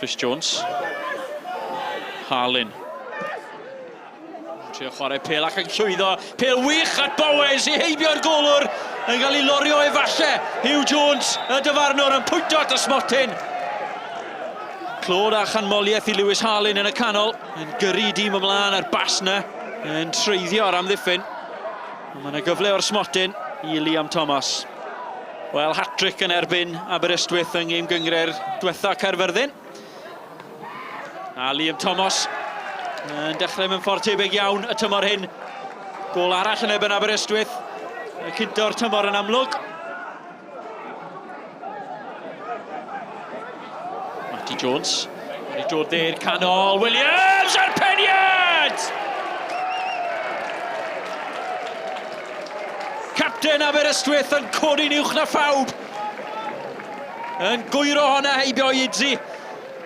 Chris Jones. Harlin. Trio chwarae pêl ac yn llwyddo. Pêl wych at Bowes i heibio'r golwr yn cael ei lorio efallai. Hugh Jones, y dyfarnwr, yn pwynto at ysmotyn. Clod a chanmoliaeth i Lewis Harlin yn y canol. Yn gyrru dîm ymlaen ar bas na. Yn treiddio ar amddiffyn. Mae yna gyfle o'r smotyn i Liam Thomas. Wel, hat-trick yn erbyn Aberystwyth yng ngêm gyngre'r diwetha Caerfyrddin. A Liam Thomas yn dechrau mewn ffordd tebyg iawn y tymor hyn. Gôl arall yn erbyn Aberystwyth. Y cynto'r tymor yn amlwg. Matty Jones. Wedi dod dde'r canol. Williams ar peniad! Capten Aberystwyth yn codi'n uwch na phawb. Yn gwyro honna heibio Idzi.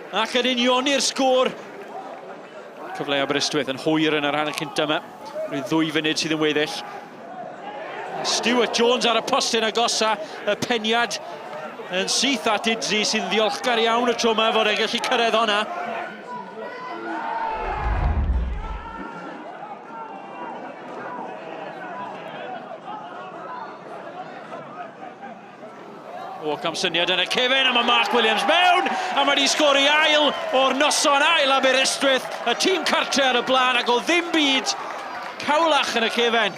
Ac yn unioni'r sgôr. Cyfle Aberystwyth yn hwyr yn yr hanner cynta yma. Rwy'n 2 funud sydd yn weddill. Stuart Jones ar y postyn agosa. Y peniad yn syth at Idzi sy'n ddiolchgar iawn y tro yma fod e'n gallu cyrraedd honna. O, cam syniad yn y cefn, a mae Mark Williams mewn, a mae wedi sgori ail o'r noson ail Aberystwyth. Y tîm cartre ar y blaen, ac o ddim byd cawlach yn y cefn.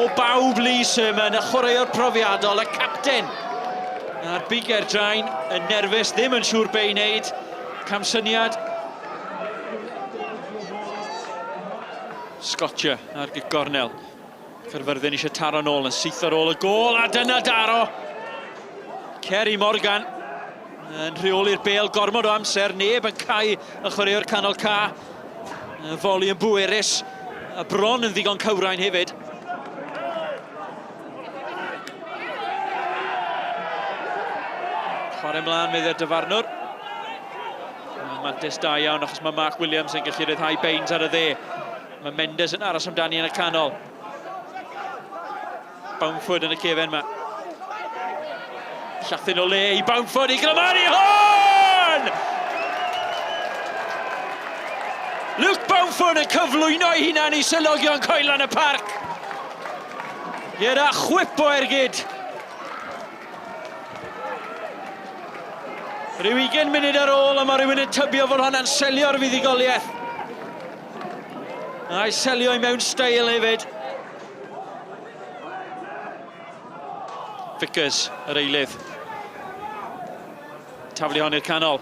O bawb Lee Sermon, y chwaraewr profiadol, y capten. A'r biger draen, yn nerfus, ddim yn siŵr be i wneud. Cam syniad. Scotcher ar gornel. Caerfyrddin eisiau taro nôl, yn syth ar ôl y gôl, a dyna daro. Ceri Morgan yn rheoli'r bêl gormod o amser, neb yn cau y chwaraewr canol ca. Y foli yn bwerus, a bron yn ddigon cywrain hefyd. Chwarae mlaen medde'r dyfarnwr. Mantis da iawn achos mae Mark Williams yn gallu ryddhau beins ar y dde. Mae Mendes yn aros amdani yn y canol. Bamford yn y cefn yma. Llathin o le i Bamford i glamari hon! Luke Bamford yn cyflwyno ei hunan i sylogion coelan y parc. Gyda chwip o ergyd. Rhyw 20 munud ar ôl, a mae rhywun yn tybio fod hwnna'n selio'r fuddugoliaeth. A'i selio i mewn steil hefyd. Vickers, yr eilydd. Taflu hon i'r canol.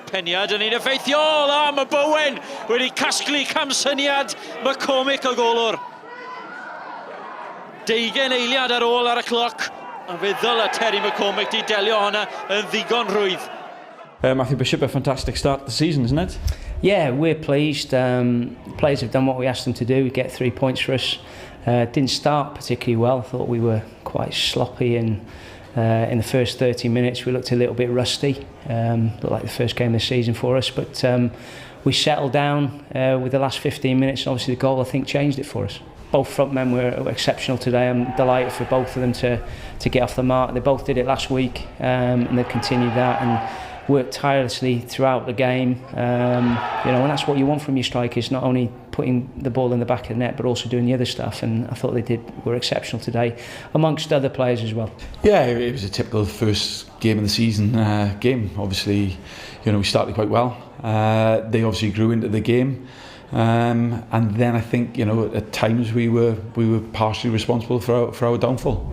Peniad yn un effeithiol, a mae Bowen wedi casglu camsyniad McCormick o golwr. 20 eiliad ar ôl ar y cloc, a feddwl a Terry McCormick di delio honna yn ddigon rwydd. Matthew Bishop, a fantastic start to the season, isn't it? Yeah, we're pleased. The players have done what we asked them to do. We get 3 points for us. Didn't start particularly well. I thought we were quite sloppy and in the first 30 minutes we looked a little bit rusty. Looked like the first game of the season for us, but we settled down with the last 15 minutes, and obviously the goal I think changed it for us. Both front men were exceptional today. I'm delighted for both of them to get off the mark. They both did it last week, and they've continued that and worked tirelessly throughout the game. You know, and that's what you want from your strikers, not only putting the ball in the back of the net but also doing the other stuff, and I thought were exceptional today, amongst other players as well. Yeah, it was a typical first game of the season game. Obviously, you know, we started quite well. They obviously grew into the game, and then I think, you know, at times we were partially responsible for our downfall.